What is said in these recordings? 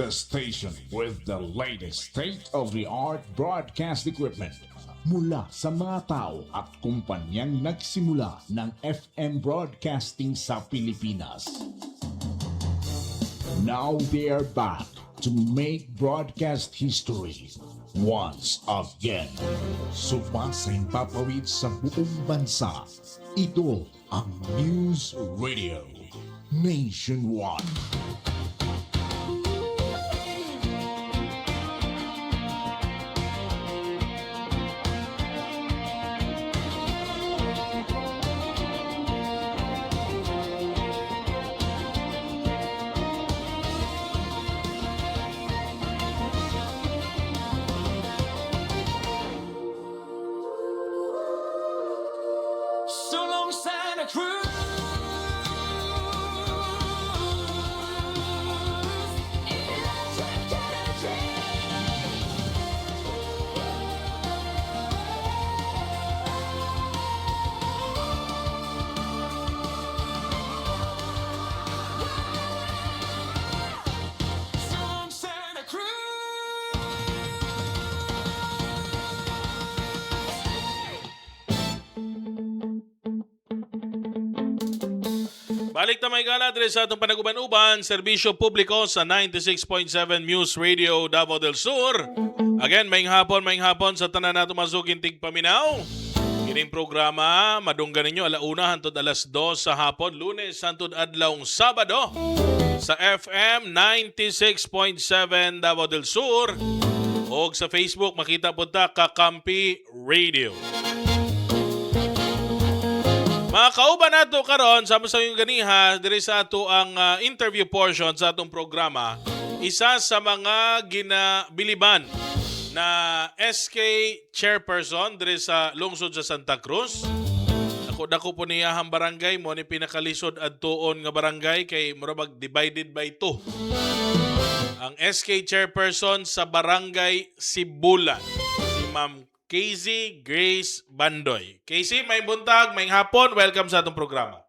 The station with the latest state-of-the-art broadcast equipment mula sa mga tao at kumpanyang nagsimula ng FM broadcasting sa Pilipinas. Now they are back to make broadcast history once again. Sumasang papawid sa buong bansa. Ito ang News Radio Nationwide. So long, Santa Cruz. Electric energy. So long, Santa Cruz. Balik na may gala diri sa atong panaguban-uban, serbisyo publiko sa 96.7 News Radio Davao del Sur. Again, maing hapon sa tanan nato masukin tigpaminaw. Kining programa madunggan ninyo alauna hangtod alas 2 sa hapon, Lunes hangtod adlawng Sabado sa FM 96.7 Davao del Sur o sa Facebook makita punta Kakampi Radio. Mga kauban nato karon sa yung ganiha diri sa ato ang interview portion sa atong programa, isa sa mga ginabiliban na SK chairperson diri sa lungsod sa Santa Cruz. Dako po niyahang barangay mo ni pinakalisod adtuon nga barangay kay murabag divided by 2. Ang SK chairperson sa barangay Sibulan, si Ma'am Casey Grace Bandoy. Casey, may buntag, may hapon. Welcome sa atong programa.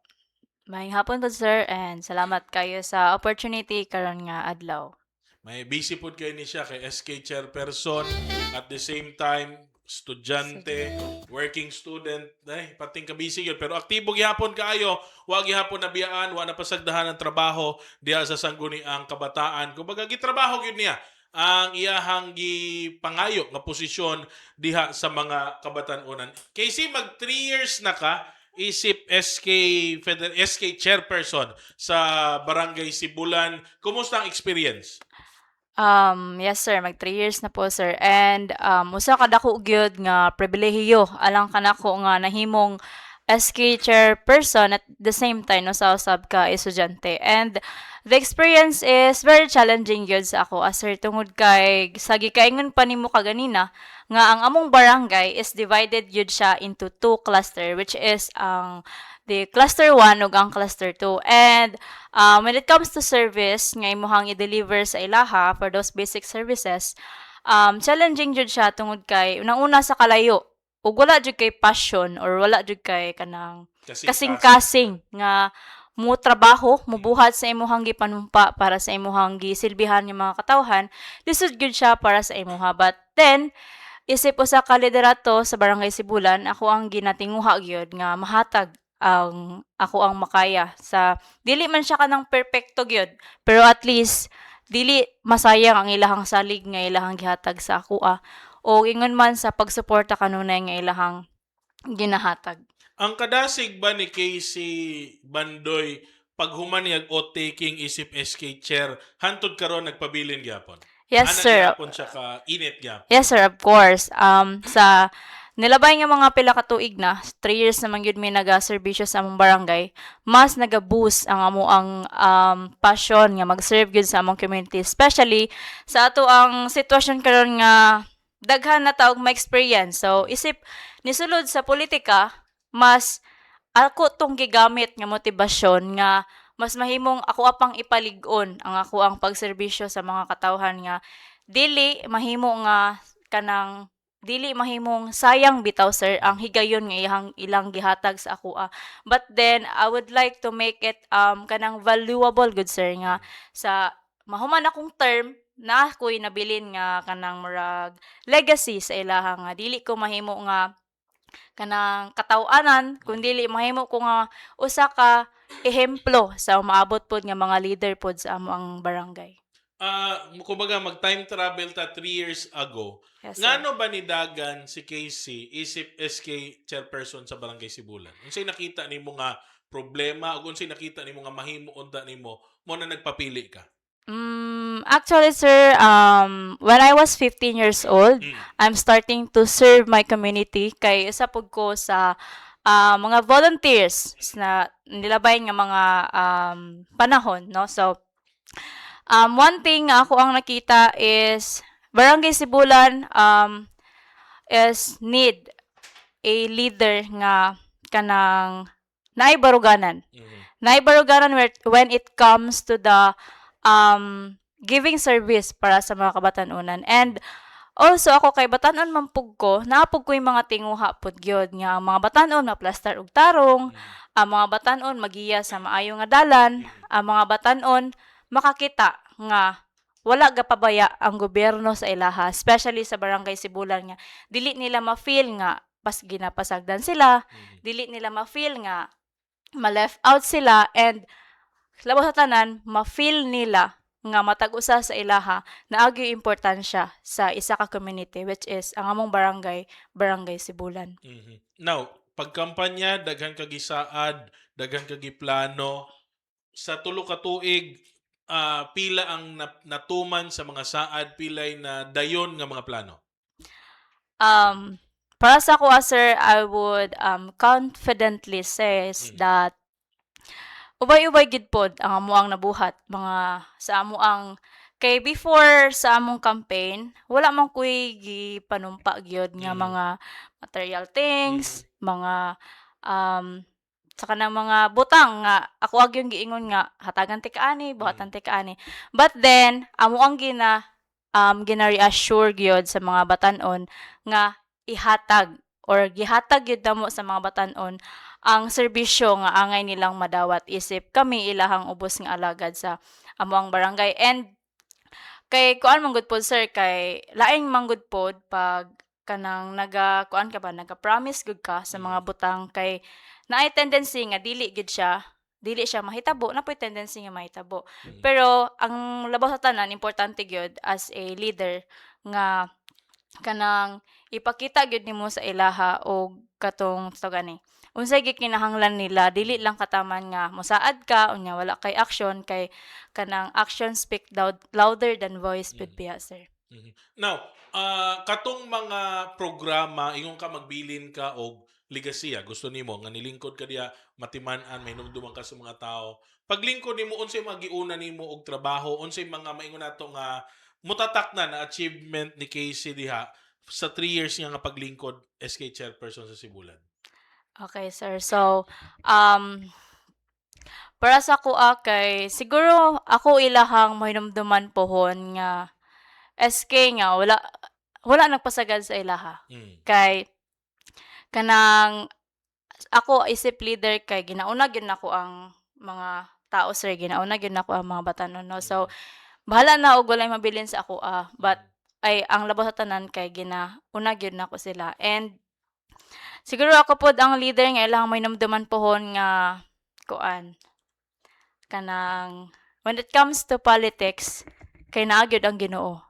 Maayong hapon po sir and salamat kayo sa opportunity karon nga adlaw. May busy po kayo ni siya kay SK chairperson at the same time estudyante, working student, pating ka busy yun. Pero aktibo gihapon kaayo, wag gihapon nabiyaan, wa na pasagdahan ng trabaho diha sa sangguniang kabataan. Kumbaga gitrabaho gyud niya ang iyahang gipangayo nga posisyon diha sa mga kabatan-unan. Casey, mag 3 years na ka isip SK chairperson sa Barangay Sibulan. Kumusta ang experience? Yes sir, mag 3 years na po sir. And usa ka dako gyud nga pribilehiyo alang kanako nga nahimong SK chairperson at the same time no sa usab ka estudyante. And the experience is very challenging gyud sa ako as sir tungod kay sa gikaingon pa nimo kaganina nga ang among barangay is divided gyud siya into 2 cluster which is ang the cluster 1 ug ang cluster 2. And when it comes to service nga imuhang i-deliver sa ilaha for those basic services, challenging jud siya tungod kay unang-una sa kalayo ug wala jud kay passion or wala jud kay kanang kasing-kasing nga mo trabaho, mubuhat sa imuhang gipanumpa para sa imuhang gisilbihan yung mga katawhan, lisod gyud siya para sa imuha. But then, isip usa ka liderato sa Barangay Sibulan, ako ang ginatinguha gyud nga mahatag ang ako ang makaya sa dili man siya kanang perpekto gyud, pero at least dili masayang ang ilahang salig nga ilahang gihatag sa ako o ingon man sa pagsuporta kanunay nga ilahang ginahatag. Ang kadasig ba ni Casey Bandoy paghumaniag o taking isip SK chair hantod karon nagpabilin gyapon? Yes, sir. Gyapon siya ka init gyapon. Yes, sir, of course. Sa nilabay nga mga pila ka tuig na, 3 years naman yun may naga-serbisyo sa among barangay, mas naga-boost ang amo ang passion nga mag-serve yun sa among community. Especially sa ato ang sitwasyon karon nga daghan na taog ma-experience. So, isip nisulod sa politika, mas ako tong gigamit nga motibasyon nga mas mahimong ako apang ipalig-on ang ako ang pagserbisyo sa mga katawhan nga dili mahimo nga kanang dili mahimong sayang bitaw sir ang higayon nga ilang gihatag sa ako but then I would like to make it kanang valuable good sir nga sa mahuman akong term na ako'y nabilin nga kanang murag legacy sa ilaha nga dili ko mahimo nga kanang kataw-anan kun dili mahimo ko nga usa ka ehemplo sa umaabot pod nga mga leader pod sa amo ang barangay. Kumbaga mag-time travel ta 3 years ago. Yes, sir. Ngano ba ni Dagan si Casey isip SK chairperson sa Barangay Sibulan? Unsay nakita nimo nga problema ug unsay nakita nimo nga mahimo unta nimo mo na nagpapili ka? Actually, sir, when I was 15 years old, I'm starting to serve my community kay isa pud ko sa mga volunteers na nilabay nga mga panahon, no? So, one thing nga ako ang nakita is Barangay Sibulan is need a leader nga kanang naibaruganan. Naibaruganan when it comes to the giving service para sa mga kabatanunan. And also ako kay batanon man pug ko, naapog ko yung mga tinguha pud gyud nga ang mga batanon maplastar og tarong, ang mga batanon magiya sa maayo nga dalan, ang mga batanon makakita nga wala gapabaya ang gobyerno sa ilaha, especially sa Barangay Sibulan nga dili nila ma-feel nga pas ginapasagdan sila, dili nila ma-feel nga ma-left out sila, and labos sa tanan ma-feel nila nga matag usa sa ilaha na agyo importansya sa isa ka community which is ang among barangay, Barangay Sibulan. Now, pagkampanya daghan kag gisaad, daghan kag giplano sa tulo ka tuig, pila ang natuman sa mga saad, pilay na dayon nga mga plano? Para sa ako, sir, I would confidently says that ubay-ubay gid pod ang amo ang nabuhat mga sa amo ang kay before sa among campaign wala man koy gipanumpa gyud nga mga material things, mga sa kanang mga butang nga ako agyong giingon nga hatagan ti kaani, buhatan ti kaani. But then amo ang gina-reassure gyud sa mga batan-on nga ihatag or gihatag gyud namo sa mga batan-on ang serbisyo nga angay nilang madawat isip kami ilahang ubos nga alagad sa amo ang barangay. And kay kuan man gud pod, sir, kay laing man gud pod pag kanang kuan ka ba naga-promise gud ka sa mga butang kay naay tendency nga dili siya mahitabo, napoy tendency nga mahitabo. Pero ang labaw sa tanan importante gyud as a leader nga kanang ipakita gyud nimo sa ilaha og katong gani unsay gikinahanglan nila, dili lang kataman nga mosaad ka unya wala kay action, kay kanang action speak louder than voice pud biya, sir. Now, katong mga programa ingon ka magbilin ka og ligasiya, gusto nimo nga nilingkod ka diya matiman-an, may hinumduman ka sa mga tao. Paglingkod nimo unsay mga giuna nimo og trabaho, unsay mga maingon nato nga mutatak na achievement ni Casey diha sa 3 years nga paglingkod SK chairperson sa Sibulan? Okay, sir. So, para sa ako kay siguro ako ilahang mahinumduman pohon nga SK nga wala nagpasagad sa ilaha. Kay kanang ako isip leader kay ginauna gyud nako ang mga tao, sir, ginauna gyud nako ang mga batanon, no. So bahala na og walay mabilin sa ako but ay ang labaw sa tanan kay ginauna gyud nako sila. And siguro ako pod ang leader nga ilahang mahinumduman pohon nga kuan kanang when it comes to politics kay naa gyud ang Ginoo,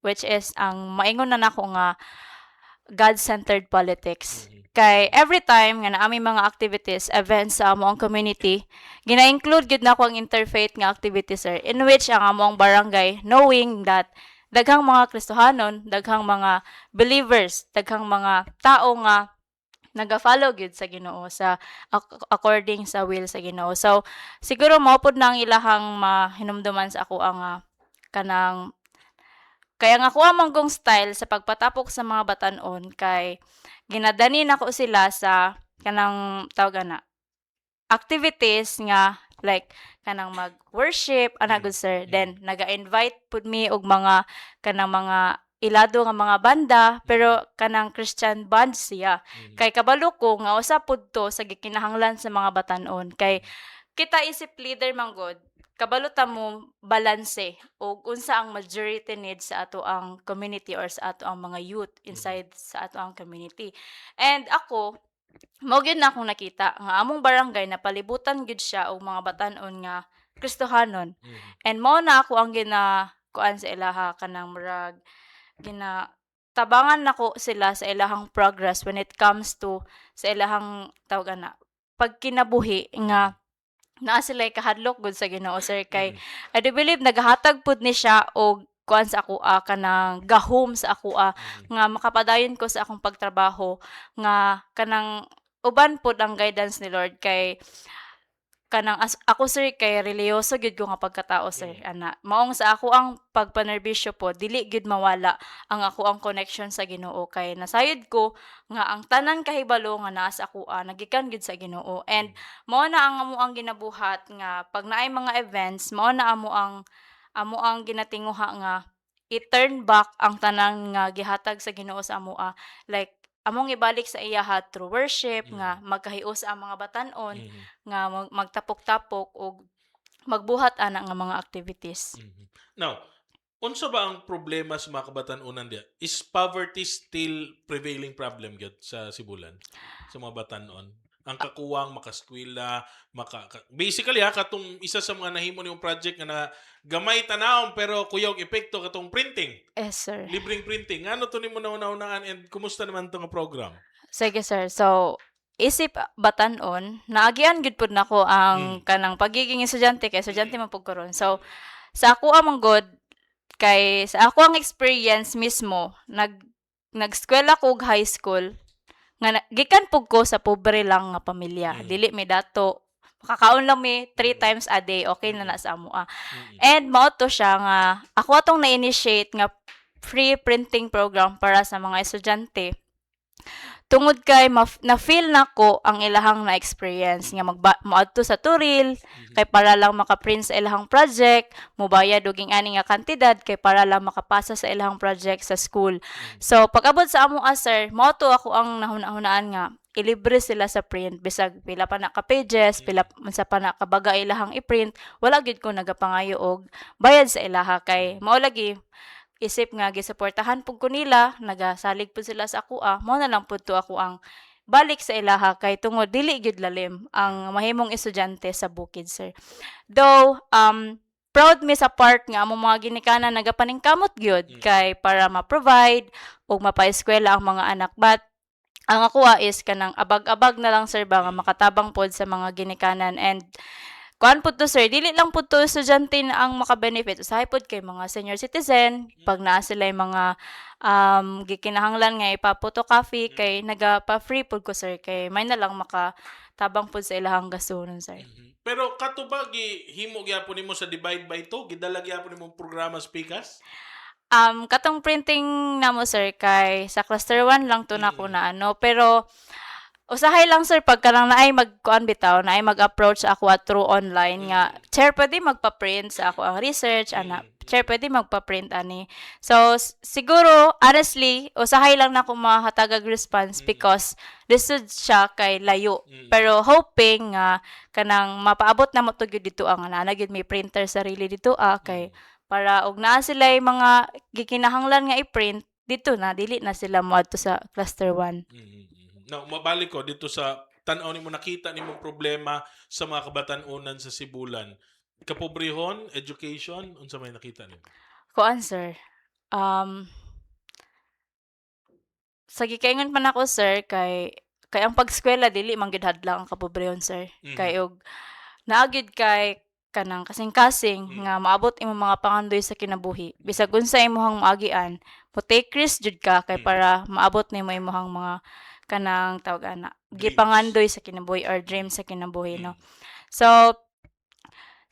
which is ang maingon na nako nga God-centered politics. Kay every time nga naami mga activities, events sa amo ang community, gina-include gyud nako ang interfaith nga activities, sir, in which ang amo ang barangay knowing that daghang mga Kristohanon, daghang mga believers, daghang mga tao nga naga-follow gyud sa Ginoo sa according sa will sa Ginoo. So siguro mao pod na ang ilahang mahinumduman sa ako ang kanang kaya nga kuha man kong style sa pagpatapok sa mga batan-on kay ginadani nako sila sa kanang tawag na activities nga like kanang mag-worship ana good, sir. Then naga-invite pud mi og mga kanang mga ilado nga mga banda pero kanang Christian band siya. Kay kabalo ko nga usa pud to sa gikinahanglan sa mga batan-on kay kita isip leader man god kabalutan mo balanse o unsa ang majority needs sa ato ang community or sa ato ang mga youth inside sa ato ang community. And ako, mao gyud na akong nakita nga among barangay napalibutan gyud siya og mga batan-on nga Kristohanon. And mao na ako ang kuan sa ilaha kanang murag tabangan nako sila sa ilahang progress when it comes to sa ilahang tawag ana pagkinabuhi nga naa sila'y kahadlok gud sa Ginoo sir kay I do believe nagahatag pud ni siya og kuan sa ako kanang gahom sa ako nga makapadayon ko sa akong pagtrabaho nga kanang uban pud ang guidance ni Lord kay kanang ako sir kay reliyoso gyud ko nga pagkatao sir ana maong sa ako ang pagpanerbisyo po dili gyud mawala ang ako ang connection sa Ginoo kay nasayod ko nga ang tanan kahibalo nga naa sa ako nagikan gyud sa Ginoo and mao na ang amo ang ginabuhat nga pag naay mga events mao na amo ang ginatinguha nga i-turn back ang tanan nga gihatag sa Ginoo sa amo like among ibalik sa iyaha through worship nga magkahios ang mga batan-on nga magtapok-tapok o magbuhat ana nga mga activities. Now, unsa ba ang problema sa mga kabatan-unan diya? Is poverty still prevailing problem gyud sa Sibulan? Sa mga batan-on? Ang kakuwang makaskwela, basically katong isa sa mga nahimo niyong project nga na gamay tanawon pero kuyog epekto katong printing. Yes sir. Libreng printing. Ano to nimo nauna-unaan and kumusta naman tong program? Sige sir. So isip batan-on naagian gid pud nako ang kanang pagiging estudyante kay estudyante man pud ko ron. So sa ako among god kay sa ako ang experience mismo nag-eskwela ko og high school nga gikan pug ko sa pobre lang nga pamilya. Dili mi dato makakaon lang mi 3 times a day okay na sa amo And mao to siya nga ako atong na-initiate nga free printing program para sa mga estudyante. Tungod kay na-feel nako ang ilahang na-experience nga moadto sa turil kay para lang makaprint sa ilahang project, mobayad og ani nga kantidad kay para lang makapasa sa ilahang project sa school. So pag-abot sa amo sir, mao to ako ang nahuna-hunaan nga ilibre sila sa print bisag pila pa na ka pages, pila sa pa na kabaga ilahang i-print, wala gyud ko nagapangayo og bayad sa ilaha kay mao lagi isip nga gisuportahan pud ko nila, nagasalig pud sila sa ako mao na lang pud to ako ang balik sa ilaha kay tungod dili gyud lalim ang mahimong estudyante sa bukid sir. Though proud mi sa part nga among mga ginikanan nagapaningkamot gyud kay para ma-provide og mapa-eskwela ang mga anak but ang ako is kanang abag-abag na lang sir ba nga makatabang pod sa mga ginikanan and kuan pud to sir, dili lang pud to estudyante na ang maka-benefit. Usahay pud kay mga senior citizen, pag naa sila mga gikinahanglan nga ipa-photocopy kay naga-pa-free pud ko sir kay may na lang makatabang pud sa ilahang gastunon sir. Pero katubag himo gyapon nimo sa divide by 2, gidala gyapon nimo programa sa Pikas? Katong printing namo sir kay sa cluster 1 lang to nako na pero usahay lang sir pagka lang naay magkuan bitaw naay mag-approach ako through online nga chair pwede magpa-print sa ako ang research chair pwede magpa-print ani. So siguro honestly usahay lang nako mahatagag response because lisod siya kay layo. Pero hoping nga kanang mapaabot na mo to gyud dito ang ana gyud may printer sarili dito kay para og naa sila mga gikinahanglan nga i-print dito na dili na sila moadto sa cluster 1. Now, mabalik ko dito sa tan-aw nimo nakita nimo problema sa mga kabatan-unan sa Sibulan. Kapobrehon, education, unsa may nakita nimo? Kuan sir. Sa gikaingon pa nako sir kay ang pag-eskwela dili man gid hadlang ang kapobrehon sir. Kay og naagid kay kanang kasing-kasing nga maabot imong mga pangandoy sa kinabuhi. Bisag unsa imong maagian, mo take risk jud ka kay para maabot nimo imong mga kanang tawag ana gipangandoy sa kinabuhi or dream sa kinabuhi no. So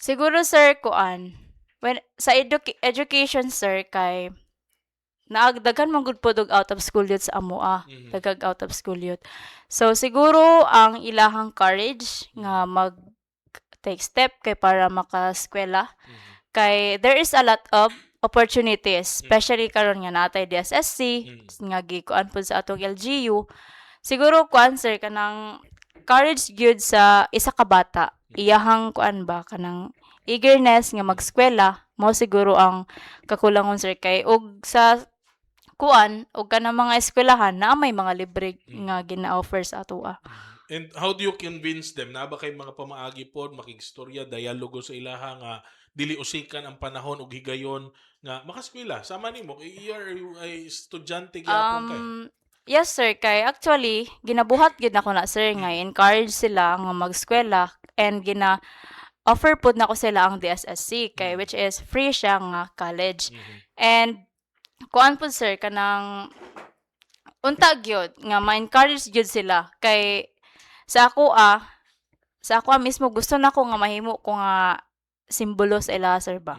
siguro sir kuan when sa education sir kay naagdagan man gud pod og out of school youth sa amo dagag out of school youth. So siguro ang ilahang courage nga mag take step kay para maka-eskwela kay there is a lot of opportunities especially karon nga natay DSSC nga gikuan pod sa atong LGU. Siguro kuan sir kanang courage gyud sa isa ka bata iyahang kuan ba kanang eagerness nga magskwela, mo siguro ang kakulangon sir kay ug sa kuan ug kanang mga eskwelahan na may mga libre nga gina-offer sa atoa. And how do you convince them? Na ba kay mga pamaagi pod, makigstorya, dialogo sa ilaha nga dili usikan ang panahon ug higayon nga makaskwela. Sama nimo, you're ay estudyante gyapon kay. Yes sir, kay actually ginabuhat gid nako na sir nga encourage sila nga magskwela and offer pud nako sila ang DSSC kay which is free siya nga college. And kuan pud sir kanang unta gyud nga ma-encourage gyud sila kay sa ako mismo gusto nako nga mahimo ko nga simbolo sa ila sir ba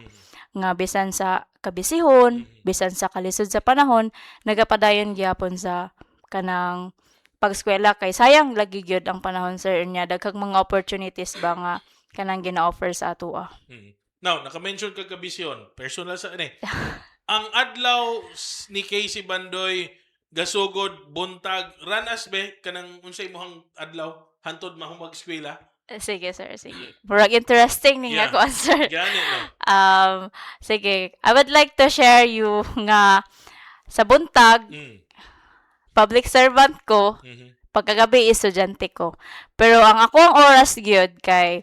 nga bisan sa kabisihon, bisan sa kalisod sa panahon, nagapadayon gyapon sa kanang pagskwela kay sayang lagi gyud ang panahon sir nya daghang mga opportunities ba nga kanang gina-offer sa atoa. Now, naka-mention ka kabisyon, personal sa ang adlaw ni Casey Bandoy gasugod buntag ranas be kanang unsay imong adlaw hantod mahumag eskwela? Sige sir, sige. Murag interesting ning Yeah. ako sir. Gani no. Sige. I would like to share you nga sa buntag, public servant ko, pagkagabi estudyante ko. Pero ang ako ang oras gyud kay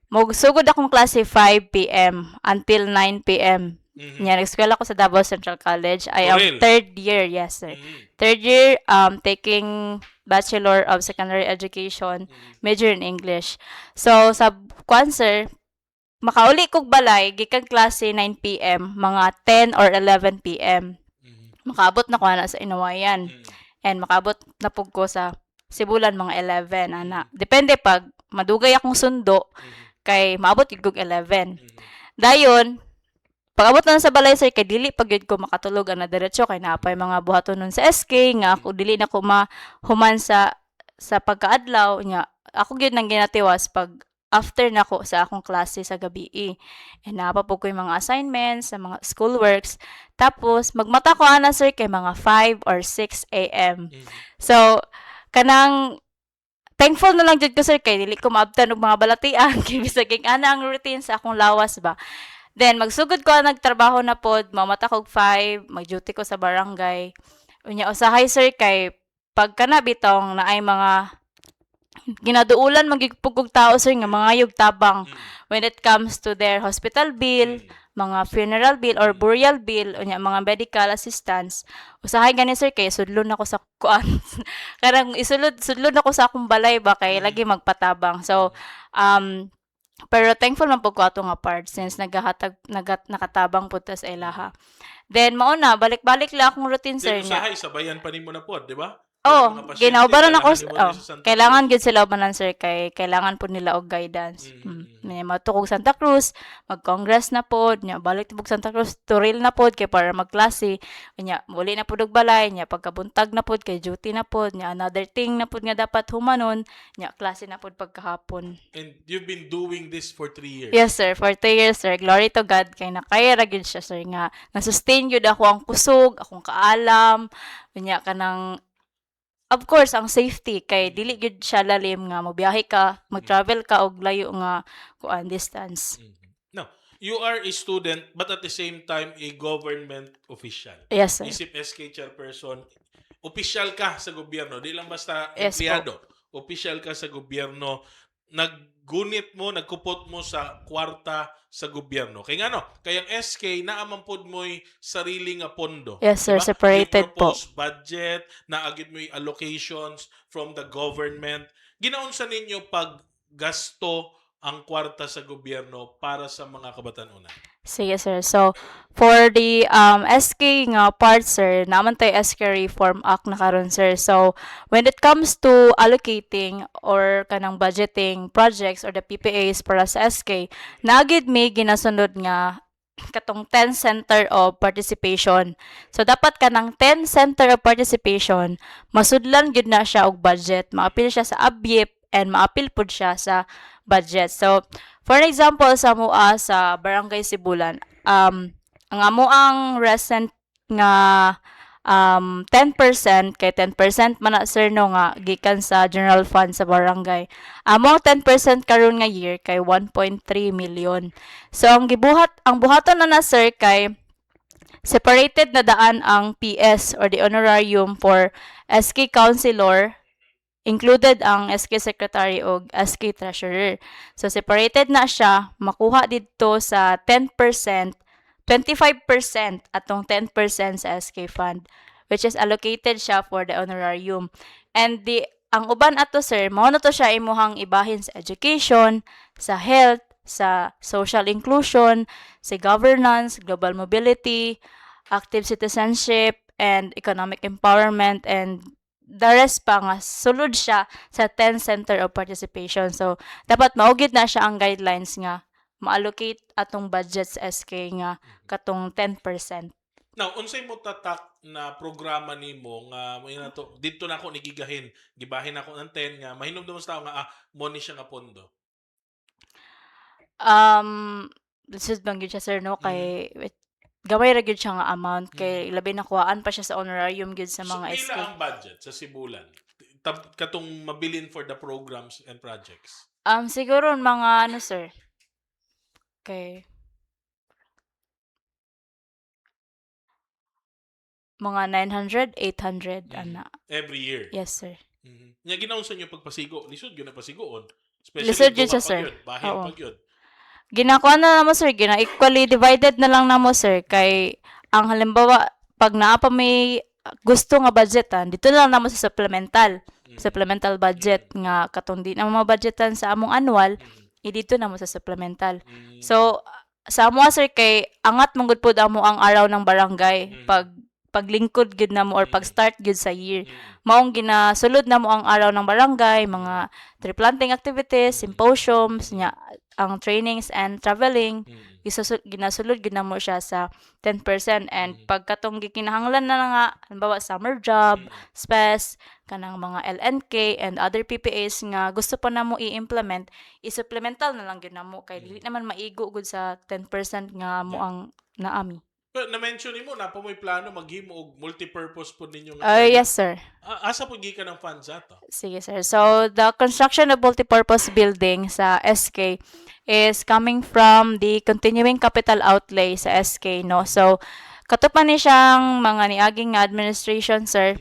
magsugod akong klase 5 p.m. until 9 p.m. Nya nag-eskwela ko sa Davao Central College. I am Real? third year, yes sir. Third year taking Bachelor of Secondary Education, major in English. So sa kwan sir, makauli kog balay gikan klase 9 p.m. mga 10 or 11 p.m. Makaabot na ko na sa Inawayan. And makaabot na pug ko sa Sibulan mga 11 ana. Depende pag madugay akong sundo kay maabot gyud kog 11. Dayon pag-abot na sa balay sir kay dili pag gyud ko makatulog ana diretso kay napay mga buhaton nun sa SK nga ako dili na ko mahuman sa pagkaadlaw nya ako gyud nang ginatiwas pag after nako sa akong klase sa gabi. And napapog ko yung mga assignments sa mga schoolworks. Tapos magmata ko ana sir kay mga 5 or 6 a.m. So kanang thankful na lang jud ko sir kay dili ko maabtan og mga balatian kay bisag ana ang routine sa akong lawas ba. Then, magsugod ko nagtrabaho na pod, mamata kog 5, mag-duty ko sa barangay. Unya, usahay sir, kay pagka na bitong na ay mga ginaduulan magigpugog tao sir nga mga yug tabang when it comes to their hospital bill, mga funeral bill or burial bill, unya mga medical assistance. Usahay gani sir, kay sudlon ako sa kuan. Karang sudlon ako sa akong balay ba, kay lagi magpatabang. So, pero thankful man po ko ato nga part since nakatabang po ta sa ilaha. Then mauna balik-balik lang akong routine sir Then niya. usahay sabayan pa nimo na pod, di ba? Oh, Mga pasyente, ginaubaran ako kailangan nimo sa Santa kailangan gyud sila ubanan sir kay kailangan po nila og guidance. May matukog Santa Cruz, mag-congress na pod, nya balik tibok Santa Cruz, turil na pod kay para magklase. Nya muli na pod og balay, nya pagkabuntag na pod kay duty na pod, nya another thing na pod nga dapat humanon, nya klase na pod pagkahapon. And you've been doing this for 3 years. Yes sir, for 2 years sir. Glory to God kay nakaya ra gyud siya sir nga na-sustain gyud ako ang kusog, akong kaalam, unya kanang of course ang safety kay dili gyud siya lalim nga mobiyahe ka, mag-travel ka og layo nga kuan distance. Now, you are a student but at the same time a government official. Yes sir. Isip SK chairperson, official ka sa gobyerno, di lang basta Yes, empleyado. Official ka sa gobyerno, naggunit mo, nagkupot mo sa kwarta sa gobyerno. Kaya nga no, kayang SK naaman pod mo'y sarili nga pondo. Yes sir, Diba? separated Yung po. proposed budget, naagid mo'y allocations from the government. Ginaunsa ninyo pag gasto ang kwarta sa gobyerno para sa mga kabatanunan? Sige sir. So for the SK nga part sir, naman tayo SK Reform Act na karon sir. So when it comes to allocating or kanang budgeting projects or the PPAs para sa SK, nagid may ginasunod nga katong 10 center of participation. So dapat kanang 10 center of participation, masudlan gyud na siya og budget, maapil siya sa ABYEP and maapil pud siya sa budget. So for example sa MUA sa Barangay Sibulan, ang amoang recent nga 10% kay 10% man na sir no nga gikan sa general fund sa barangay. Amo ang 10% karon nga year kay 1.3 million. So ang buhaton na sir kay separated na daan ang PS or the honorarium for SK councilor, included ang SK secretary o SK treasurer. So separated na siya, makuha dito sa 10%, 25% atong 10% sa SK fund, which is allocated siya for the honorarium. And ang uban ato sir, mao na to siya imuhang ibahin sa education, sa health, sa social inclusion, sa governance, global mobility, active citizenship, and economic empowerment, and the rest pa nga sulod siya sa 10 center of participation. So dapat maugid na siya ang guidelines nga ma-allocate atong budget sa SK nga katong 10%. Now, unsay mo tatak na programa nimo nga may na to dito na ako nigigahin, gibahin ako ng 10 nga mahinom sa tao nga mo ni siya nga pondo. This is bang siya sir no kay gamay ra gyud siya nga amount kay labi na kuhaan pa siya sa honorarium gyud sa mga So, SK. pila ang budget sa Sibulan? Katong mabilin for the programs and projects. Siguro mga ano sir. Kay mga 900, 800 ana. Every year. Yes sir. Nya ginaunsa niyo pagpasigo, lisod gyud na pasigoon. Lisod gyud siya, sir. Bahin Oo. pag yun. Ginakuha na namo sir, equally divided na lang namo sir kay ang halimbawa pag naa pa may gusto nga budgetan dito na lang namo sa supplemental budget nga katong di na mabudgetan sa among annual dito na mo sa supplemental. So sa amo sir kay angat manggud pod amo ang araw ng barangay paglingkod gid namo or pag start gid sa year. Maong ginasulod namo ang araw ng barangay, mga tree planting activities, symposiums, nya ang trainings and traveling, ginasulod gid namo siya sa 10%. And pagkatong gikinahanglan na nga halimbawa summer job, SPES, kanang mga LNK and other PPAs nga gusto pa namo i-implement, i-supplemental na lang gyud namo kay dili naman maigo gud sa 10% nga mo ang naami. Pero na-mention nimo na pa may plano maghimo og multi-purpose pod ninyo Yes sir. Asa pud gikan ang funds ato? Sige sir. So the construction of multipurpose building sa SK is coming from the continuing capital outlay sa SK no. So katupan ni siyang mga niaging administration sir.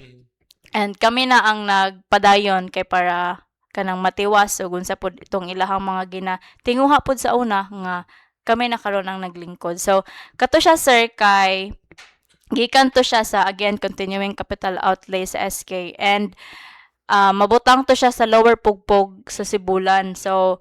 And kami na ang nagpadayon kay para kanang matiwas ug unsa pod itong ilahang mga ginatinguha pod sa una nga kami na karon ang naglingkod. So kato siya sir kay gikan to siya sa again continuing capital outlay sa SK and mabutang to siya sa lower pugpog sa Sibulan. So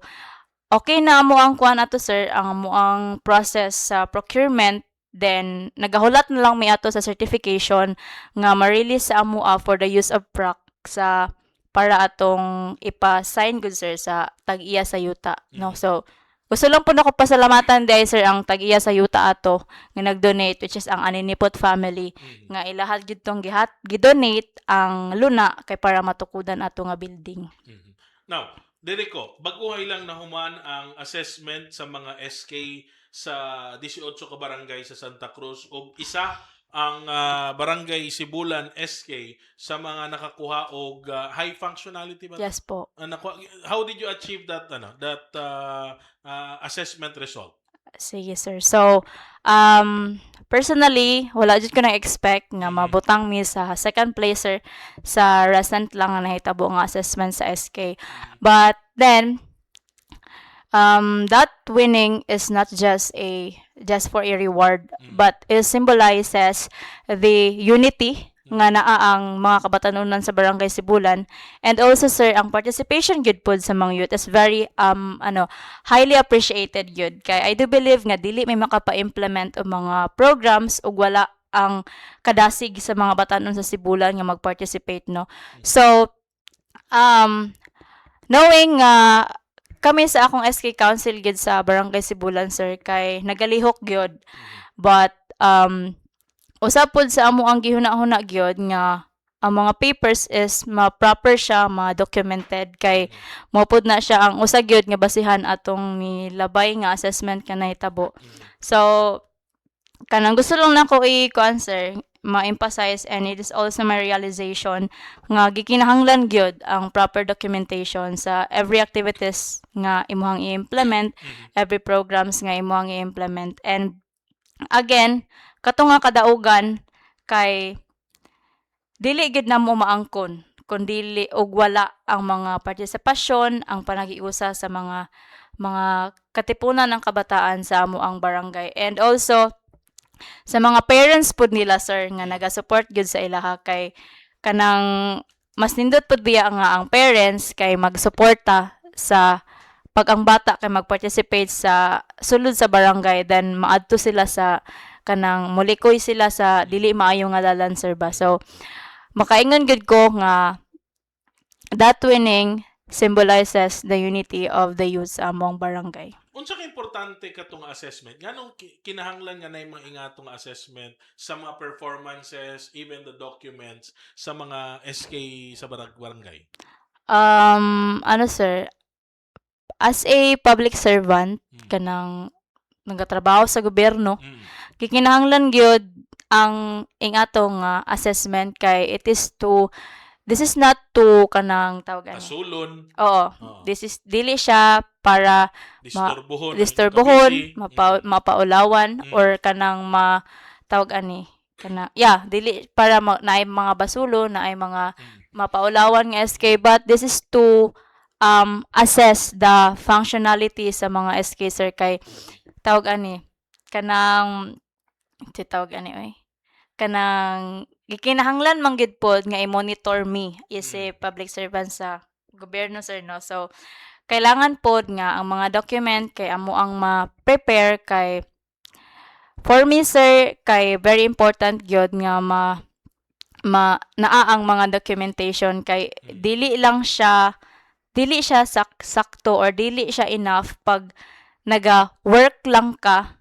okay na mo ang kuan ato sir ang mo ang process sa procurement, then nagahulat na lang mi ato sa certification nga ma-release sa amo for the use of PRAC sa para atong ipa-sign good sir sa tag-iya sa yuta no. So gusto lang po nako pasalamatan dahil sir ang tag-iya sa yuta ato nga nag-donate, which is ang Aninipot family nga ilahad gid tong gidonate ang luna kay para matukudan ato nga building. Now, Derico, baguhay lang nahuman ang assessment sa mga SK sa 18 ka barangay sa Santa Cruz ug isa ang barangay Sibulan SK sa mga nakakuha og high functionality ba? Yes po. How did you achieve that assessment result? Sige sir. So personally wala jud ko na expect nga mabutang mi sa second placer sa recent lang nga nahitabo nga assessment sa SK. But then that winning is not just for a reward, but it symbolizes the unity nga naa ang mga kabatanunan sa barangay Sibulan. And also sir, ang participation gyud pod sa mga youth is very highly appreciated gyud. Kay I do believe nga dili may makapa-implement og mga programs ug wala ang kadasig sa mga batanon sa Sibulan nga mag-participate no. So knowing kami sa akong SK Council gyud sa Barangay Sibulan sir kay nagalihok gyud, but usap pod sa amo ang gihuna-huna gyud nga ang mga papers is ma-proper siya, ma-documented kay mo pod na siya ang usa gyud nga basihan atong milabay nga assessment nga nahitabo. So kanang gusto lang nako i-answer ma-emphasize, and it is also my realization nga gikinahanglan gyud ang proper documentation sa every activities nga imuhang i-implement, every programs nga imuhang i-implement. And again, kato nga kadaugan kay dili gid na mo maangkon kun dili og wala ang mga partisipasyon, ang panagiusa sa mga katipunan ng kabataan sa amo ang barangay. And also sa mga parents pud nila, sir, nga naga-support gyud sa ilaha kay kanang mas nindot pud biya nga ang parents kay magsuporta sa pag ang bata kay mag-participate sa sulod sa barangay, then maadto sila sa kanang mulikoy sila sa dili maayo nga dalan, sir ba. So makaingon gud ko nga that winning symbolizes the unity of the youth sa among barangay. Unsa ka importante katong assessment? Nganong kinahanglan nga nay mga ingatong assessment sa mga performances, even the documents sa mga SK sa barangay? Ano, sir, as a public servant kanang nagatrabaho sa gobyerno, kikinahanglan gyud ang ingatong assessment kay this is not to kanang tawag ano. Kasulon, Oo. This is dili siya para disturbohon, mapaulawan or kanang tawag ani kana dili para naay mga basulo, naay mga mapaulawan nga SK, but this is to assess the functionality sa mga SK, sir, kay tawag ani kanang tawag ani kanang gikinahanglan man gid pod nga i-monitor me is a public servant sa gobyerno, sir, no. So kailangan pod nga ang mga document kay amo ang ma-prepare kay for me, sir, kay very important gyud nga naa ang mga documentation kay dili siya sakto or dili siya enough pag naga-work lang ka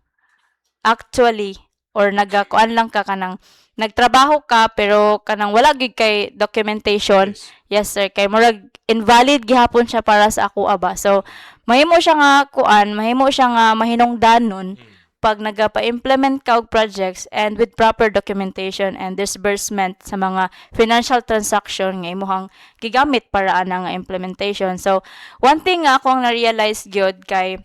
actually or nagakuan lang ka kanang nagtrabaho ka pero kanang wala gid kay documentation. Yes, sir, kay murag invalid gihapon siya para sa ako aba. So mahimo siya nga mahinungdanon pag nagapa-implement ka og projects and with proper documentation and disbursement sa mga financial transaction nga imuhang gigamit para ana nga implementation. So one thing nga ako ang na-realize gyud kay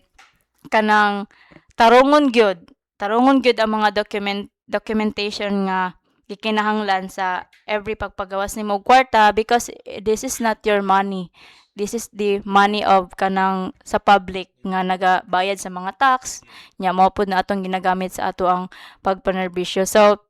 kanang tarungon gyud ang mga documentation nga gikinahanglan sa every pagpagawas nimo og kwarta, because this is not your money. This is the money of kanang sa public nga nagabayad sa mga tax. Nya mao pud na atong ginagamit sa ato ang pagpanerbisyo. So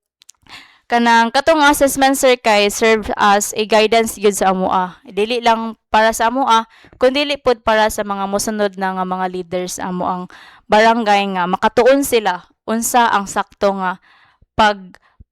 kanang katong assessment, sir, kay serve as a guidance gyud sa amoa. Dili lang para sa amoa, kundi dili pud para sa mga mosunod na nga mga leaders amo ang barangay nga makatuon sila unsa ang sakto nga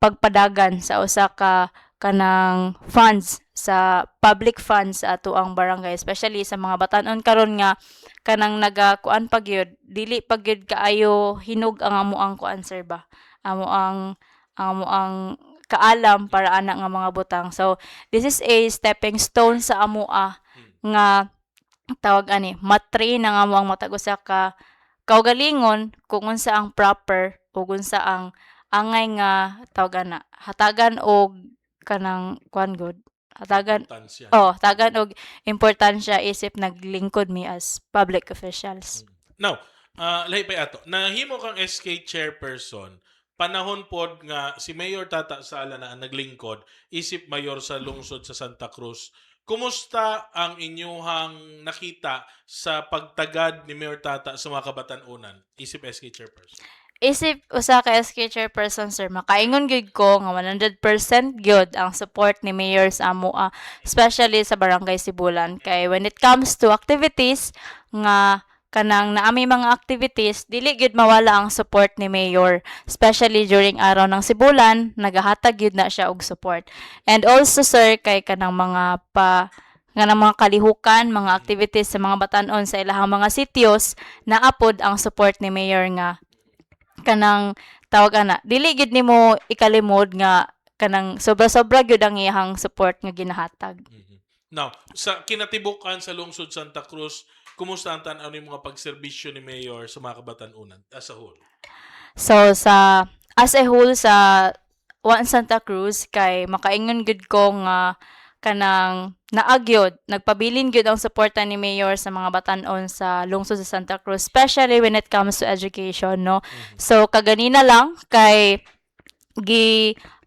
pagpadagan sa usa ka kanang funds, sa public funds sa ato ang barangay, especially sa mga batan-on karon nga kanang nagakuan pa gyud, dili pa gyud kaayo hinog ang amo ang kuan, sir ba, amo ang kaalam para ana nga mga butang. So this is a stepping stone sa amoa nga tawag ani matrain ang amo ang matag usa ka kaugalingon kung unsa ang proper ug unsa ang angay nga tawag ana hatagan og kanang kuan good hatagan og importansya isip naglingkod mi as public officials. Now, lahi pa ato, nahimo kang SK chairperson panahon pod nga si Mayor Tata Sala na ang naglingkod isip mayor sa lungsod sa Santa Cruz. Kumusta ang inyuhang nakita sa pagtagad ni Mayor Tata sa mga kabatan-unan isip SK chairperson? Isip usa ka SK chairperson, sir, makaingon gyud ko nga 100% gyud ang support ni Mayor sa amoa, especially sa Barangay Sibulan. Kay when it comes to activities nga kanang naami mga activities, dili gyud mawala ang support ni Mayor, especially during araw ng Sibulan, nagahatag gyud na siya og support. And also, sir, kay kanang mga mga kalihukan, mga activities sa mga batan-on sa ilahang mga sityos, naapod ang support ni Mayor nga kanang tawag ana dili gyud nimo ikalimod nga kanang sobra-sobra gyud ang iyang support nga ginahatag. Now, sa kinatibukan sa lungsod Santa Cruz, kumusta ang tan-aw ni mga pagserbisyo ni Mayor sa mga kabatan-unan as a whole? So as a whole sa One Santa Cruz kay makaingon gud ko nga kanang naagyod nagpabilin gyud ang suporta ni Mayor sa mga batan-on sa lungsod sa Santa Cruz, especially when it comes to education, no. So kaganina lang kay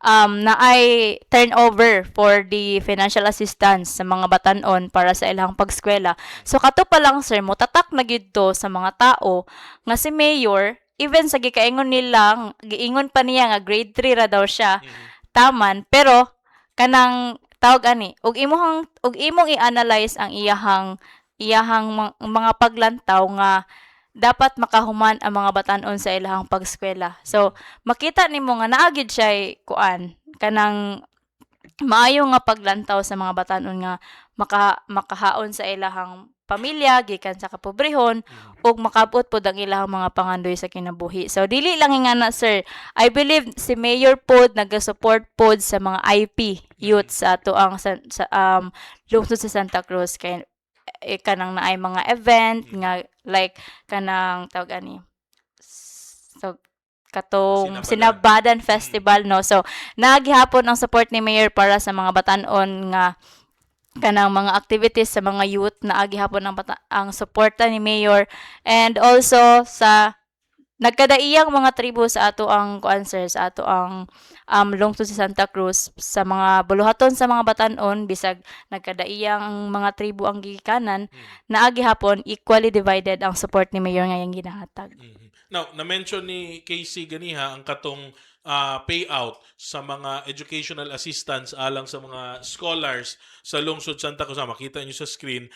naay turnover for the financial assistance sa mga batan-on para sa ilang pagskwela. So kato pa lang sir, mutatak na gyud to sa mga tao nga si Mayor, even sa gikaingon nilang giingon pa niya nga grade 3 ra daw siya, taman, pero kanang tawag ani, ug imong i-analyze ang mga paglantaw nga dapat makahuman ang mga batan-on sa ilahang pagskwela. So makita nimo nga naa gyud siya kuan kanang maayo nga paglantaw sa mga batan-on nga makahaon sa ilahang pamilya gikan sa kapobrehon ug makabot pod ang ilahang mga pangandoy sa kinabuhi. So dili lang ingana sir, I believe si Mayor pod nagasupport pod sa mga IP youth sa ato ang lungsod sa Santa Cruz kay kanang naay mga event nga like kanang tawag ani, so katong Sinabadan Festival, no. So nagihapon ang support ni Mayor para sa mga batan-on nga kanang mga activities sa mga youth, na agihapon ang suporta ni Mayor, and also sa nagkadaiyang mga tribo sa ato ang kuan sir, sa ato ang lungsod sa Santa Cruz, sa mga buluhaton sa mga batan-on bisag nagkadaiyang mga tribo ang gigikanan, na agihapon equally divided ang support ni Mayor ngayong ginahatag. Now, na-mention ni Casey ganiha ang katong payout sa mga educational assistance alang sa mga scholars sa lungsod Santa Cruz. Makita niyo sa screen.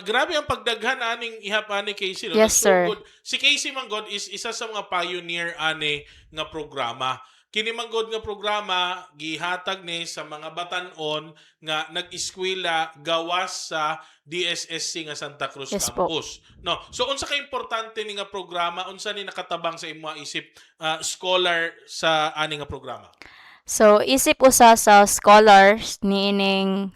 Grabe ang pagdaghan aning ihap ani Casey. No? Yes, sir. Good. Si Casey Manggod is isa sa mga pioneer ani nga programa. Kini manggod nga programa gihatag ni sa mga batan-on nga nag-eskwela gawas sa DSSC nga Santa Cruz Yes po. campus. No. So unsa ka importante ni nga programa, unsa ni nakatabang sa imong isip scholar sa ani nga programa? So isip usa sa scholars niining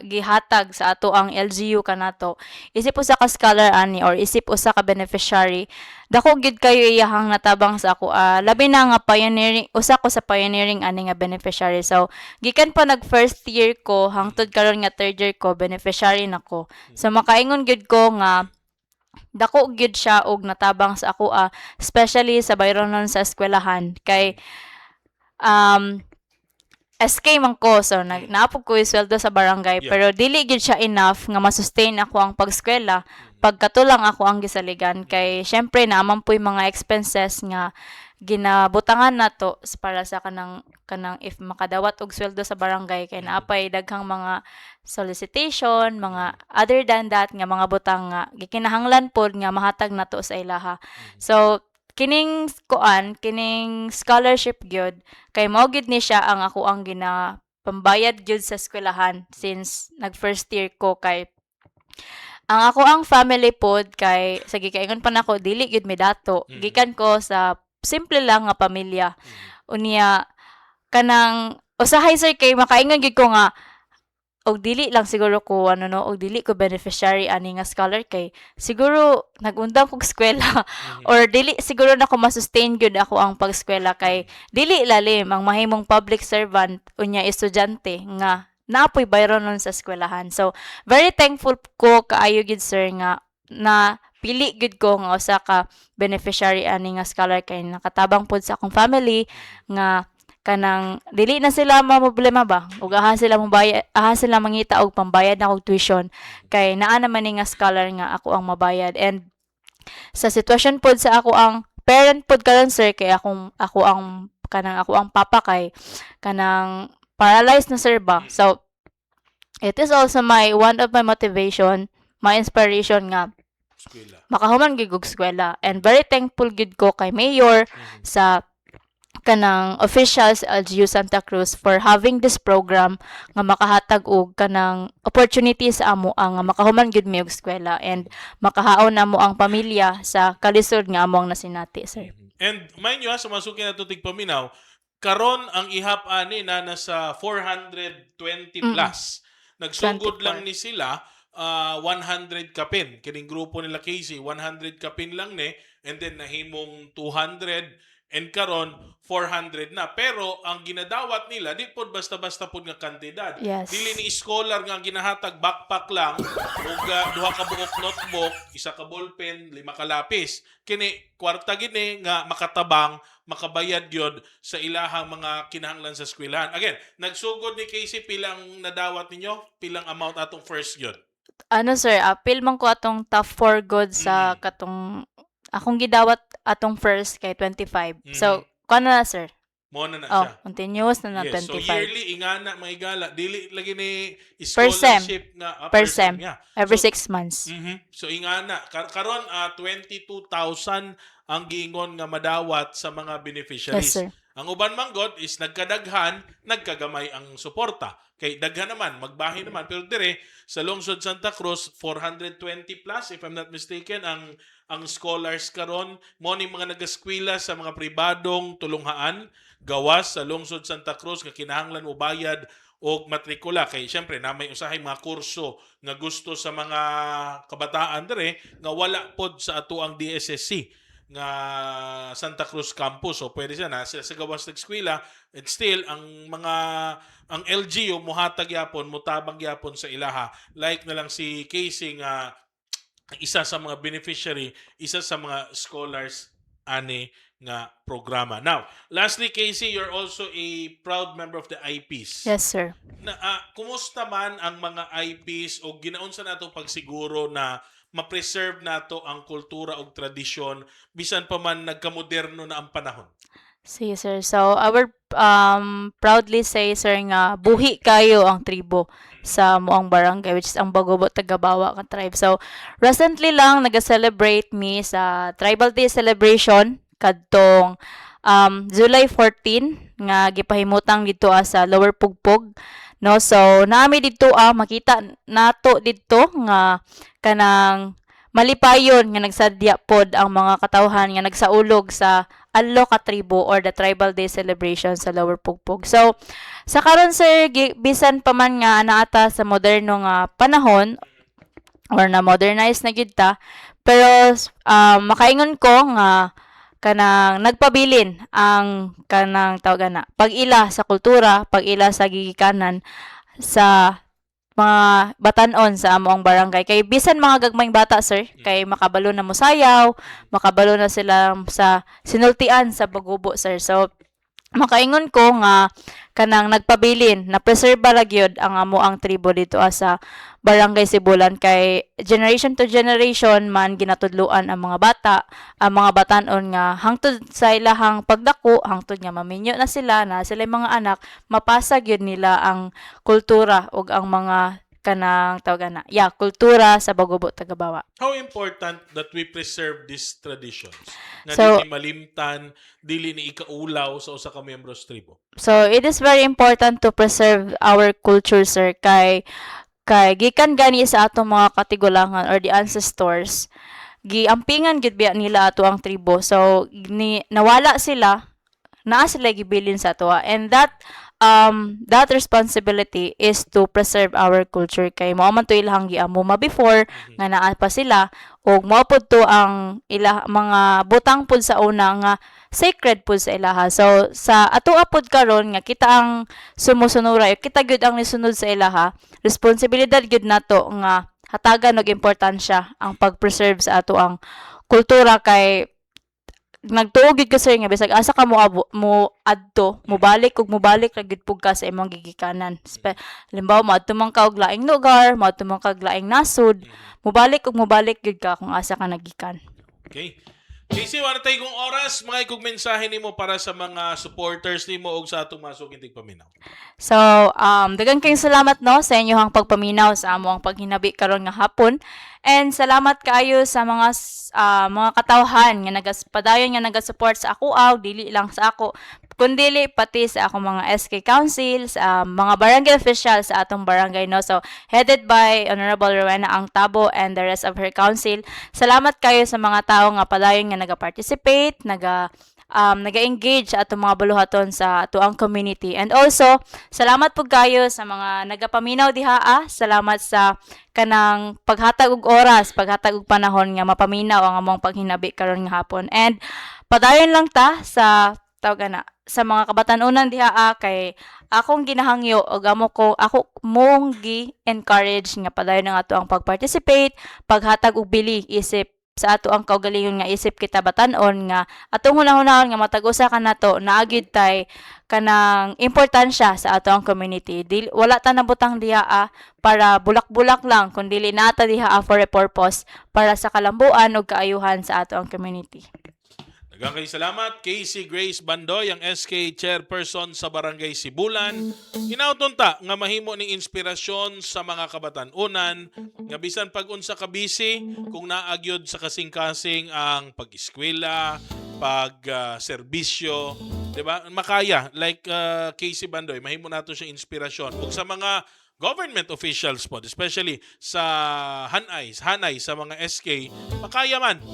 gihatag sa ato ang LGU kanato, isip usa ka scholar ani or isip usa ka beneficiary, dako gyud kayo iyahang natabang sa ako, labi na nga pioneering, usa ko sa pioneering ani nga beneficiary. So gikan pa nag first year ko hangtod karon nga third year ko, beneficiary nako. So makaingon gyud ko nga dako gyud siya og natabang sa ako, especially sa bayronon sa eskwelahan kay SK man ko, so naapog ko yung sweldo sa barangay, Yeah. pero dili gyud siya enough nga ma-sustain ako ang pagskwela pagkatulang ako ang gisaligan, kay syempre naaman po'y mga expenses nga ginabutangan nato para sa kanang if makadawat og sweldo sa barangay, kay naapay daghang mga solicitation, mga other than that nga mga butang nga gikinahanglan pod nga mahatag nato sa ilaha. So kining scholarship gyud kay mao gyud ni siya ang ako ang pambayad gyud sa eskwelahan since nag first year ko, kay ang ako ang family pod kay sa gikaingon pa nako dili gyud mi dato, gikan ko sa simple lang nga pamilya. Unya kanang usahay sir kay makaingon gyud ko nga og dili lang siguro ko og dili ko beneficiary ani nga scholar, kay siguro nagundang kog eskwela or dili siguro na ko ma-sustain gyud ako ang pagskwela, kay dili lalim ang mahimong public servant unya estudyante nga naapoy bayronon sa eskwelahan. So very thankful ko kaayo gyud sir nga na pili gyud ko nga usa ka beneficiary ani nga scholar, kay nakatabang pod sa akong family nga kanang dili na sila problema ba ug aha sila mangita og pambayad na og tuition, kay naa naman ni nga scholar nga ako ang mabayad. And sa sitwasyon pod sa ako ang parent pod karon sir, kay ako ang papa kay kanang paralyzed na sir ba. So it is also one of my motivation, my inspiration nga Eskwela. makahuman gyud og eskwela, and very thankful gyud ko kay Mayor sa kanang officials LGU Santa Cruz for having this program nga makahatag og kanang opportunity sa amo ang makahuman gyud mi og eskwela and makahaon namo ang pamilya sa kalisod nga among nasinati sir. And mind you, sumasuki na ito tigpaminaw, karon ang ihap ani na nasa 420 plus. Nagsugod 24. lang ni sila 100 kapin. Kining grupo nila Casey, 100 kapin lang ni, and then nahimong 200 and karon 400 na. Pero ang ginadawat nila di pod basta-basta pod nga kantidad. Yes. Dili ni scholar nga ang ginahatag backpack lang ug duha ka buok notebook, isa ka ballpen, 5 ka lapis. Kini kwarta gini nga makatabang, makabayad gyud sa ilahang mga kinahanglan sa eskwelahan. Again, nagsugod ni Casey pilang nadawat ninyo, pilang amount atong first gyud. Ano sir, apil man ko atong top 4 good sa katong akong gidawat atong first kay 25. So, kano na sir? Mo na Oh, siya. continuous na Yes, so 25. yearly ingana mga igala, dili lagi ni Per sem. scholarship nga Per sem. yeah. Every So, 6 months. So ingana karon 22,000 ang giingon nga madawat sa mga beneficiaries. Yes, sir. Ang uban manggod is nagkadaghan, nagkagamay ang suporta. Kay daghan naman, magbahin naman, pero dire sa lungsod Santa Cruz 420 plus if I'm not mistaken ang scholars karon mo ni mga nagaskwela sa mga pribadong tulunghaan gawas sa lungsod Santa Cruz nga kinahanglan mo bayad o matrikula kay syempre na may usahay mga kurso nga gusto sa mga kabataan dire nga wala pod sa ato ang DSSC nga Santa Cruz campus. So pwede siya na sa gawas ng eskwela and still ang LGU muhatag yapon, mutabang yapon sa ilaha. Like na lang si Casey nga isa sa mga beneficiary, isa sa mga scholars ani nga programa. Now, lastly Casey, you're also a proud member of the IPs. Yes, sir. Kumusta man ang mga IPs o ginaunsa nato pagsiguro na ma-preserve nato ang kultura o tradisyon bisan pa man nagkamoderno na ang panahon? Sige, sir. So, I will proudly say, sir, nga buhi kayo ang tribo sa muang barangay, which is ang Bagobo Tagabawa ka tribe. So, recently lang nag-celebrate me sa Tribal Day celebration kadtong July 14 nga gipahimutang dito sa Lower Pugpog. No, so naami dito makita nato dito nga kanang malipayon nga nagsadya pod ang mga katawhan nga nagsaulog sa Allo ka tribo or the Tribal Day celebration sa Lower Pugpog. So sa karon sir bisan pa man nga naata sa moderno nga panahon or na modernize na gyud ta, pero makaingon ko nga kanang nagpabilin ang kanang tawagan na pag-ila sa kultura, pag-ila sa gigikanan sa mga batanon sa among barangay. Kay bisan mga gagmayng bata sir, kay makabalo na mosayaw, makabalo na sila sa sinultian sa Bagubo sir. So makaingon ko nga kanang nagpabilin na preserve ra gyud ang amo ang tribo dito sa Barangay Sibulan, kay generation to generation man ginatudluan ang mga bata, ang mga batanon nga hangtod sa ilahang pagdako, hangtod nga maminyo na sila mga anak, mapasa gyud nila ang kultura ug ang mga kanang tawagan na kultura sa Bagobo Tagabawa. How important that we preserve these traditions na So- dili malimtan, dili ni ikaulaw sa usa ka miyembro sa tribo? So it is very important to preserve our culture sir, kay gikan gani sa atong mga katigulangan or the ancestors, giampingan gid biya nila ato ang tribo. So nawala sila, naa sila gibilin sa ato, and that responsibility is to preserve our culture, kay mao man to ilahang giamuma before nga naa pa sila, ug mao pod to ang mga butang pod sa una nga sacred pod sa ilaha. So sa ato apod karon nga kita ang sumusunura, kita gyud ang nisunod sa ilaha, responsibilidad gyud nato nga hatagan og importansya ang pag-preserve sa ato ang kultura, kay nagtuog gyud ka sir nga bisag asa ka mo adto, mubalik ra gyud pug ka sa imong gigikanan. Halimbawa moadto man ka og laing lugar, moadto man ka og laing nasud, mubalik gyud ka kung asa ka nagikan. Okay. Casey, wala tayo kong oras, mga ikog mensahe nimo para sa mga supporters nimo og sa atong masugid paminaw. So, daghang kayong salamat no sa inyong pagpaminaw sa among paghinabi karon nga hapon. And salamat kaayo sa mga katawhan nga padayon nga nagasupport sa ako dili lang sa ako, kundili pati sa ako mga SK Council, sa mga barangay officials sa atong barangay no. So, headed by Honorable Rowena Angtabo and the rest of her council. Salamat kayo sa mga tao nga padayon nga naga-participate, naga-engage sa atong mga baluhaton sa atuang community. And also, salamat po kayo sa mga nagapaminaw diha. Salamat sa kanang paghatag og oras, paghatag og panahon nga mapaminaw ang among paghinabi karon nga hapon. And padayon lang ta sa tawag na sa mga kabatanunan diha kay akong ginahangyo og ako mong gi-encourage nga padayon nga ato ang pag-participate, paghatag og bili isip sa ato ang kaugalingon nga isip kita batan-on nga atong hunahunahon nga matag usa ka nato naagid tay kanang importansya sa ato ang community. Wala ta nabutang diha para bulak-bulak lang kun dili nata diha for a purpose para sa kalambuan ug kaayuhan sa ato ang community. Daghang kay salamat, Casey Grace Bandoy, ang SK Chairperson sa Barangay Sibulan. Inautunta nga mahimo ning inspirasyon sa mga kabatan-unan, nga bisan pag-unsa ka busy, kung naagyod sa kasing-kasing ang pag-eskwela, pag-serbisyo, diba? Makaya, like Casey Bandoy, mahimo nato siya inspirasyon. Ug sa mga government officials po, especially sa hanay sa mga SK, makaya man.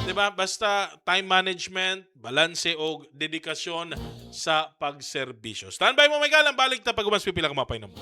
Diba? Basta time management, balanse o dedikasyon sa pagserbisyo. Standby mo, Michael. Ang balik na pag-umas pipila ka mapay na mo.